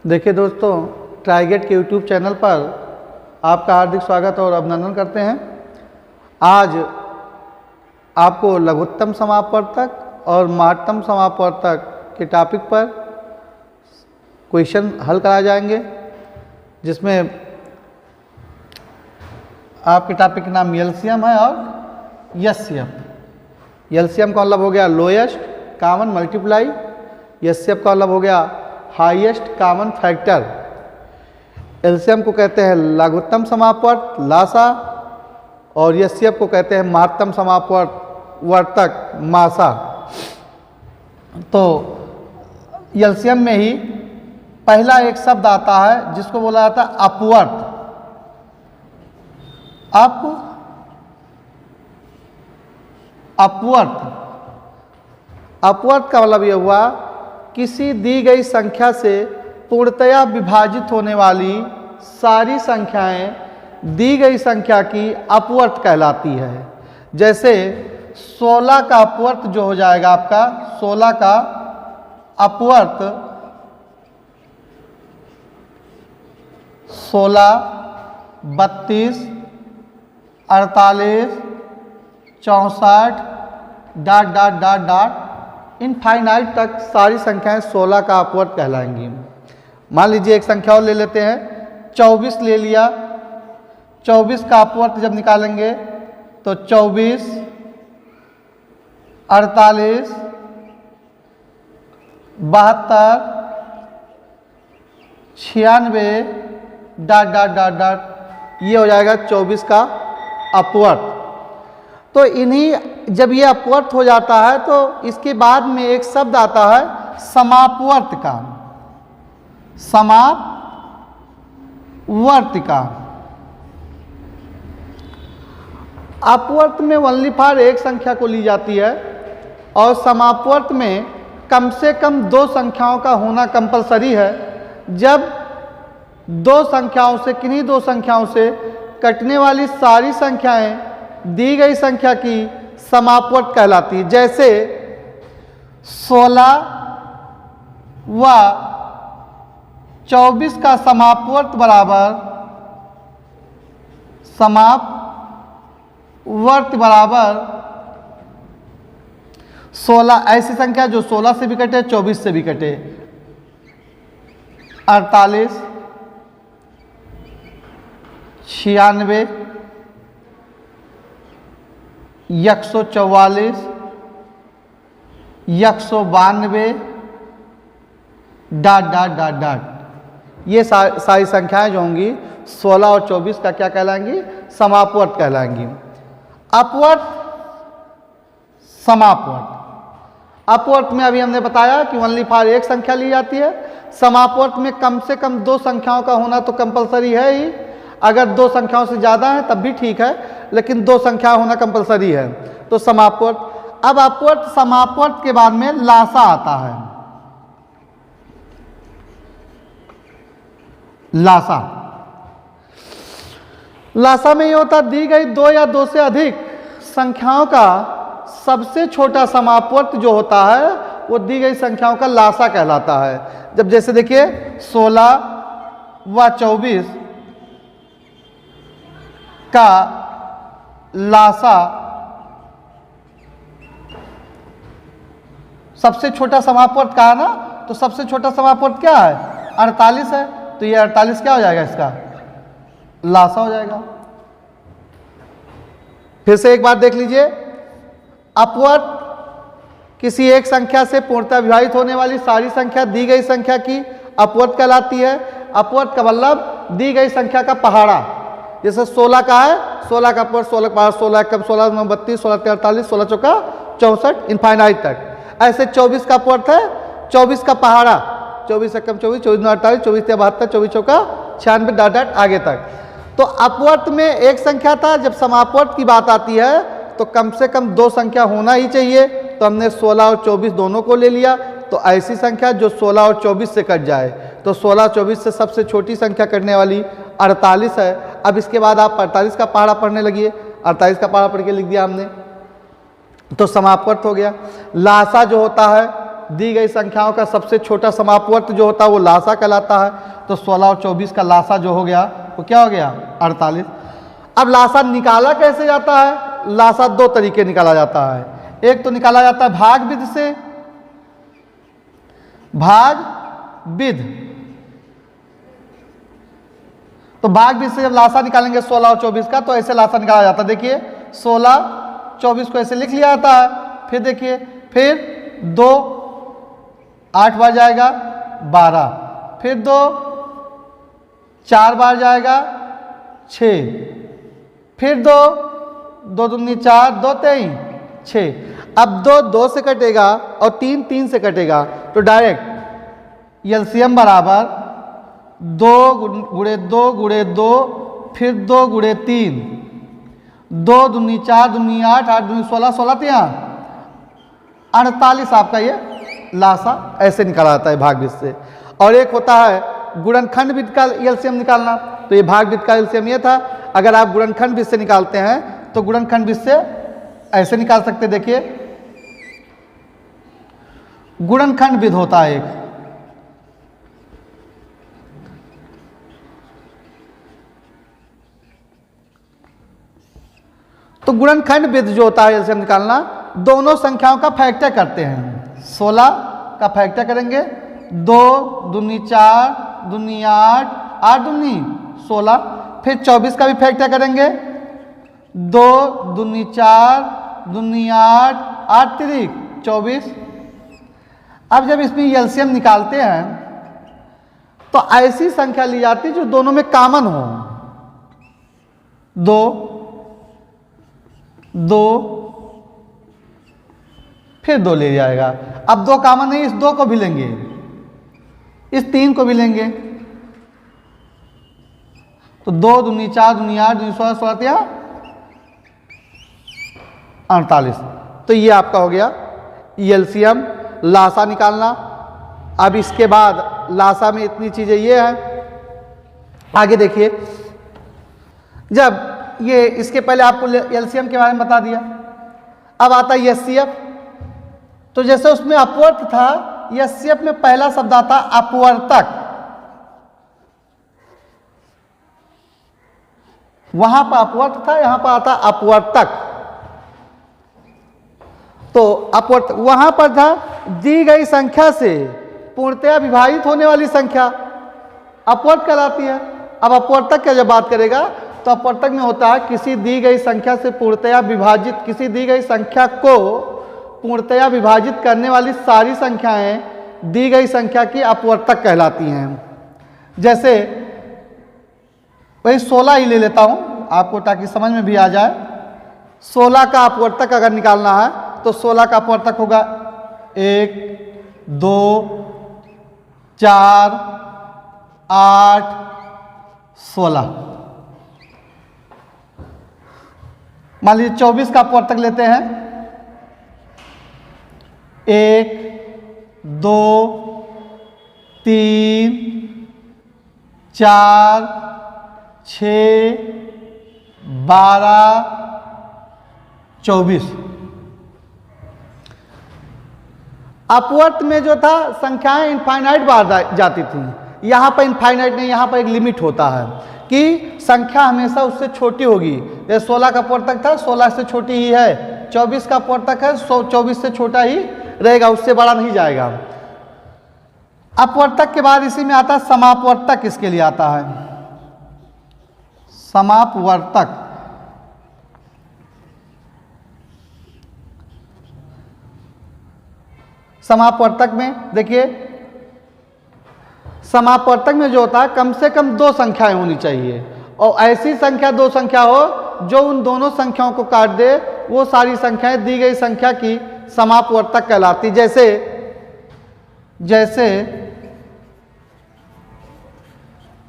देखिए दोस्तों, ट्राईगेट के यूट्यूब चैनल पर आपका हार्दिक स्वागत और अभिनंदन करते हैं। आज आपको लघुत्तम समापवर्तक और महत्तम समापवर्तक के टॉपिक पर क्वेश्चन हल कराए जाएंगे, जिसमें आपके टॉपिक का नाम एलसीएम है और एचसीएफ। एलसीएम का मतलब हो गया लोएस्ट कॉमन मल्टीप्लाई, एचसीएफ का मतलब हो गया हाईएस्ट कॉमन फैक्टर। एलसीएम को कहते हैं लघुत्तम समापवर्त लासा और एचसीएफ को कहते हैं महत्तम समापवर्तक मासा। तो एलसीएम में ही पहला एक शब्द आता है जिसको बोला जाता है अपवर्त। अपवर्त का मतलब यह हुआ किसी दी गई संख्या से पूर्णतया विभाजित होने वाली सारी संख्याएं दी गई संख्या की अपवर्त कहलाती है। जैसे 16 का अपवर्त जो हो जाएगा आपका 16 का अपवर्त 16, 32, 48, 64 dot dot dot dot infinite तक सारी संख्याएं 16 का अपवर्त कहलाएंगी। मान लीजिए एक संख्या और ले लेते हैं, 24 ले लिया। 24 का अपवर्त जब निकालेंगे तो 24, 48, 72, 96 डॉट डॉट डॉट डॉट ये हो जाएगा 24 का अपवर्त। तो इन्हीं जब ये अपवर्त हो जाता है तो इसके बाद में एक शब्द आता है समापवर्त का। समापवर्त का अपवर्त में ओनली फॉर एक संख्या को ली जाती है और समापवर्त में कम से कम दो संख्याओं का होना कंपलसरी है। जब दो संख्याओं से किन्हीं दो संख्याओं से कटने वाली सारी संख्याएं दी गई संख्या की समापवर्त कहलाती है। जैसे 16 व 24 का समापवर्त बराबर 16। ऐसी संख्या जो 16 से भी कटे 24 से भी कटे। 48, 96, 144, 192 डॉट डॉट डॉट डॉट ये सारी संख्याएं जो होंगी 16 और 24 का क्या कहलाएंगी? समापवर्त कहलाएंगी। अपवर्त, समापवर्त। अपवर्त में अभी हमने बताया कि ओनली फॉर एक संख्या ली जाती है। समापवर्त में कम से कम दो संख्याओं का होना तो कंपलसरी है ही। अगर दो संख्याओं से ज़्यादा है तब भी ठीक है, लेकिन दो संख्या होना कंपलसरी है। तो समापवर्त। अब अपवर्त समापवर्त के बाद में लासा आता है। लासा में ये होता है दी गई दो या दो से अधिक संख्याओं का सबसे छोटा समापवर्त जो होता है वो दी गई संख्याओं का लासा कहलाता है। जब जैसे देखिए 16 व 24 का लासा सबसे छोटा समापवर्त कहा ना, तो सबसे छोटा समापवर्त क्या है? 48 है। तो ये 48 क्या हो जाएगा? इसका लासा हो जाएगा। फिर से एक बात देख लीजिए, अपवर्त किसी एक संख्या से पूर्णतः विभाजित होने वाली सारी संख्या दी गई संख्या की अपवर्त कहलाती है। अपवर्त का मतलब दी गई संख्या का पहाड़ा। जैसे 16 का है, 16 का अपवर्त 16 का पहाड़, 16 कम 16 9 32, 16 48, 16 चौका 64 इनफाइनाइट तक। ऐसे 24 का अपवर्त है 24 का पहाड़ा, 24 कम 24, 24 9 48, 24 72, 24 चौका 96 डॉट डॉट आगे तक। तो अपवर्त में एक संख्या था। जब समापवर्त की बात आती है तो कम से कम दो संख्या होना ही चाहिए। तो हमने 16 और 24 दोनों को ले लिया। तो ऐसी संख्या जो 16 और 24 से कट जाए, तो 16 24 से सबसे छोटी संख्या कटने वाली 48 है। अब इसके बाद आप 48 का पहाड़ा पढ़ने लगिए। 48 का पहाड़ा पढ़ के लिख दिया हमने। तो समापवर्त हो गया। लासा जो होता है दी गई संख्याओं का सबसे छोटा समापवर्त जो होता है वो लासा कहलाता है। तो 16 और 24 का लासा जो हो गया वो क्या हो गया 48। अब लासा निकाला कैसे जाता है? लासा दो तरीके निकाला जाता है। एक तो निकाला जाता है भाग विधि से, भाग विधि। तो भाग विधि से जब लासा निकालेंगे 16 और 24 का तो ऐसे लासा निकाला जाता है। देखिए 16 24 को ऐसे लिख लिया जाता है। फिर देखिए फिर 2 8 बार जाएगा 12, फिर 2 4 बार जाएगा 6, फिर 2 2 दूनी 4 2 3 6। अब 2 2 से कटेगा और 3 3 से कटेगा तो डायरेक्ट एलसीएम बराबर 2 गुणे 2 गुणे 2 फिर 2 गुणे 3, 2 दूनी 4 दूनी 8 8 दूनी 16 16 तो यहाँ 48 आपका ये लासा ऐसे निकाला जाता है भाग विधि से। और एक होता है गुणनखंड विधि का एलसीएम निकालना। तो ये भाग विधि का एलसीएम ये था। अगर आप गुणनखंड विधि से निकालते हैं तो गुणनखंड विधि से ऐसे निकाल सकते। देखिए गुणनखंड विधि होता है एक, तो गुणनखंड विधि जो होता है एलसीएम निकालना, दोनों संख्याओं का फैक्टर करते हैं। 16 का फैक्टर करेंगे 2 दूनी 4 दूनी 8 8 दूनी 16, फिर 24 का भी फैक्टर करेंगे 2 दूनी 4 दूनी 8 8 तिरिक 24। अब जब इसमें एलसीएम निकालते हैं तो ऐसी संख्या ली जाती है जो दोनों में कॉमन हो। 2 2 फिर 2 ले जाएगा। अब 2 कॉमन नहीं, इस 2 को भी लेंगे, इस 3 को भी लेंगे। तो 2 दूनी 4 दूनी 8 दूनी 16 16 या 48। तो ये आपका हो गया एलसीएम लासा निकालना। अब इसके बाद लासा में इतनी चीजें ये हैं। आगे देखिए, जब ये इसके पहले आपको एलसीएम के बारे में बता दिया, अब आता है एचसीएफ। तो जैसे उसमें अपवर्त था, एचसीएफ में पहला शब्द आता अपवर्तक। वहां पर अपवर्त था, यहां पर आता अपवर्तक। तो अपवर्त वहां पर था दी गई संख्या से पूर्णतया विभाजित होने वाली संख्या अपवर्त कहलाती है। अब अपवर्तक का जब बात करेगा तो अपवर्तक में होता है किसी दी गई संख्या से पूर्णतया विभाजित, किसी दी गई संख्या को पूर्णतया विभाजित करने वाली सारी संख्याएं दी गई संख्या की अपवर्तक कहलाती हैं। जैसे वही 16 ही ले लेता हूं आपको ताकि समझ में भी आ जाए। 16 का अपवर्तक अगर निकालना है तो 16 का अपवर्तक होगा 1 2 4 8 16। मान लीजिए 24 का अपवर्तक लेते हैं 1 2 3 4 6 12 24। अपवर्त में जो था संख्याएं इनफाइनाइट बार जाती थी, यहां पर इनफाइनाइट नहीं, यहां पर एक लिमिट होता है कि संख्या हमेशा उससे छोटी होगी। ये 16 का अपवर्तक था, 16 से छोटी ही है। 24 का अपवर्तक है, 24 से छोटा ही रहेगा, उससे बड़ा नहीं जाएगा। अपवर्तक के बाद इसी में आता है समापवर्तक। इसके लिए आता है समापवर्तक। समापवर्तक में देखिए, समापवर्तक में जो होता है कम से कम 2 संख्याएं होनी चाहिए और ऐसी संख्या 2 संख्या हो जो उन दोनों संख्याओं को काट दे, वो सारी संख्याएं दी गई संख्या की समापवर्तक कहलाती। जैसे जैसे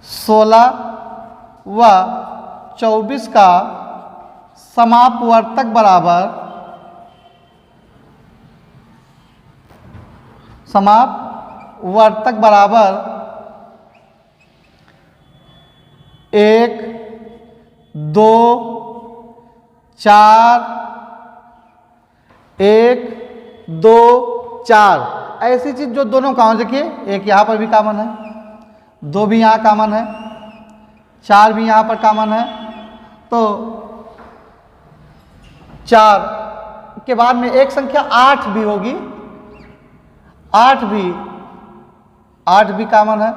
16 व 24 का समापवर्तक बराबर समापवर्तक बराबर 1 2 4 1 2 4। ऐसी चीज जो दोनों कॉमन, देखिए एक यहाँ पर भी कॉमन है, 2 भी यहाँ कॉमन है, 4 भी यहाँ पर कॉमन है, तो 4 के बाद में एक संख्या 8 भी होगी, 8 भी कॉमन है।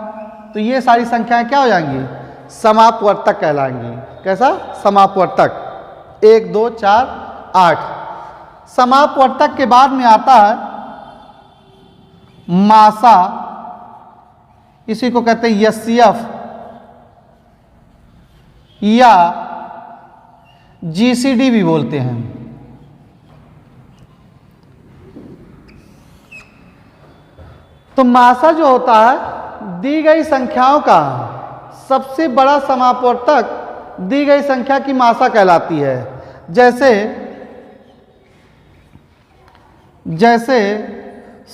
तो ये सारी संख्याएं क्या हो जाएंगी? समापवर्तक कहलाएंगी। कैसा? समापवर्तक। 1 2 4 8। समापवर्तक के बाद में आता है मासा, इसी को कहते हैं एचसीएफ या जीसीडी भी बोलते हैं। तो मासा जो होता है दी गई संख्याओं का सबसे बड़ा समापवर्तक दी गई संख्या की मासा कहलाती है। जैसे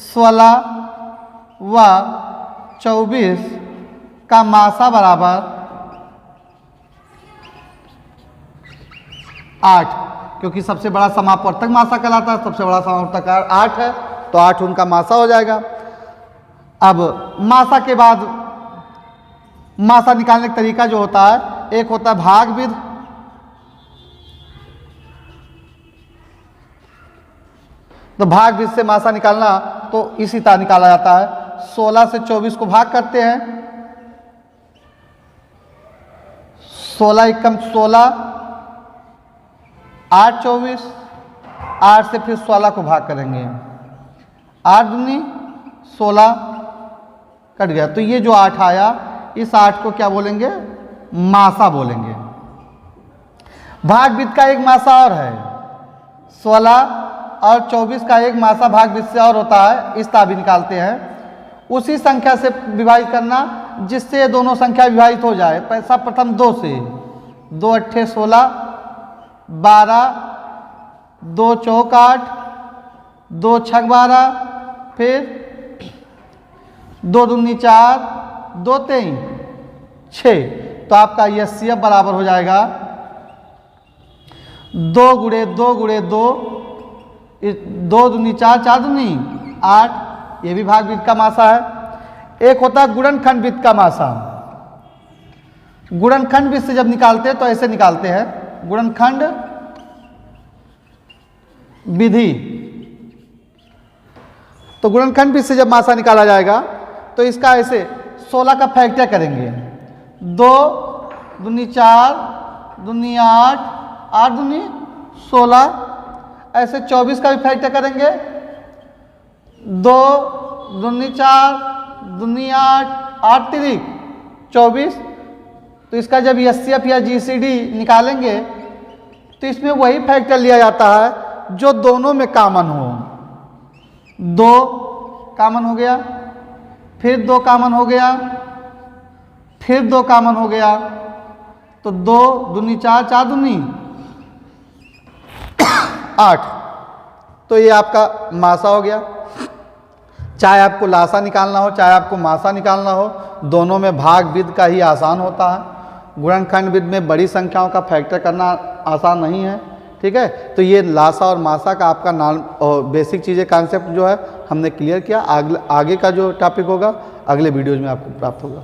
16 व 24 का मासा बराबर 8, क्योंकि सबसे बड़ा समापवर्तक मासा कहलाता है, सबसे बड़ा समापवर्तक 8 है, तो 8 उनका मासा हो जाएगा। अब मासा के बाद मासा निकालने का तरीका जो होता है, एक होता है भागविध, तो भागविध से मासा निकालना तो इसी तरह निकाला जाता है। 16 से 24 को भाग करते हैं, 16 एकम 16, 8 24, 8 से फिर 16 को भाग करेंगे, 8 दूनी 16 कट गया। तो ये जो 8 आया, इस 8 को क्या बोलेंगे? मासा बोलेंगे। भागविध का एक मासा और है, 16 और 24 का एक मासा भागविध से और होता है, इस तरह भी निकालते हैं। उसी संख्या से विभाजित करना जिससे ये दोनों संख्या विभाजित हो जाए। पैसा प्रथम 2 से, 2 अट्ठे 16, 12, 2 चौक 8, 2 छक 12, फिर 2 दूनी 4, 2 3 6। तो आपका एचसीएफ बराबर हो जाएगा 2 गुणे 2 गुणे 2, 2 दूनी 4, 4 दूनी 8। ये भी भागविध का मासा है। एक होता है गुणनखंड का मासा। गुणनखंड विधि से जब निकालते हैं तो ऐसे निकालते हैं, गुणनखंड विधि। तो गुणनखंड विधि से जब मासा निकाला जाएगा तो इसका ऐसे 16 का फैक्टर करेंगे, 2 दूनी 4, दूनी 8, 8 दूनी 16। ऐसे 24 का भी फैक्टर करेंगे, 2 दूनी 4, दूनी 8, 8 तिरिक 24। तो इसका जब एचसीएफ या जीसीडी निकालेंगे तो इसमें वही फैक्टर लिया जाता है जो दोनों में कॉमन हो। 2 कॉमन हो गया, फिर 2 कॉमन हो गया, फिर 2 कॉमन हो गया, तो 2 दूनी 4, 4 दूनी 8। तो ये आपका मासा हो गया। चाहे आपको लासा निकालना हो, चाहे आपको मासा निकालना हो, दोनों में भागविध का ही आसान होता है। गुणनखंड विधि में बड़ी संख्याओं का फैक्टर करना आसान नहीं है। ठीक है, तो ये लासा और मासा का आपका नाम और बेसिक चीज़ें कॉन्सेप्ट जो है हमने क्लियर किया। आगे का जो टॉपिक होगा अगले वीडियोज में आपको प्राप्त होगा।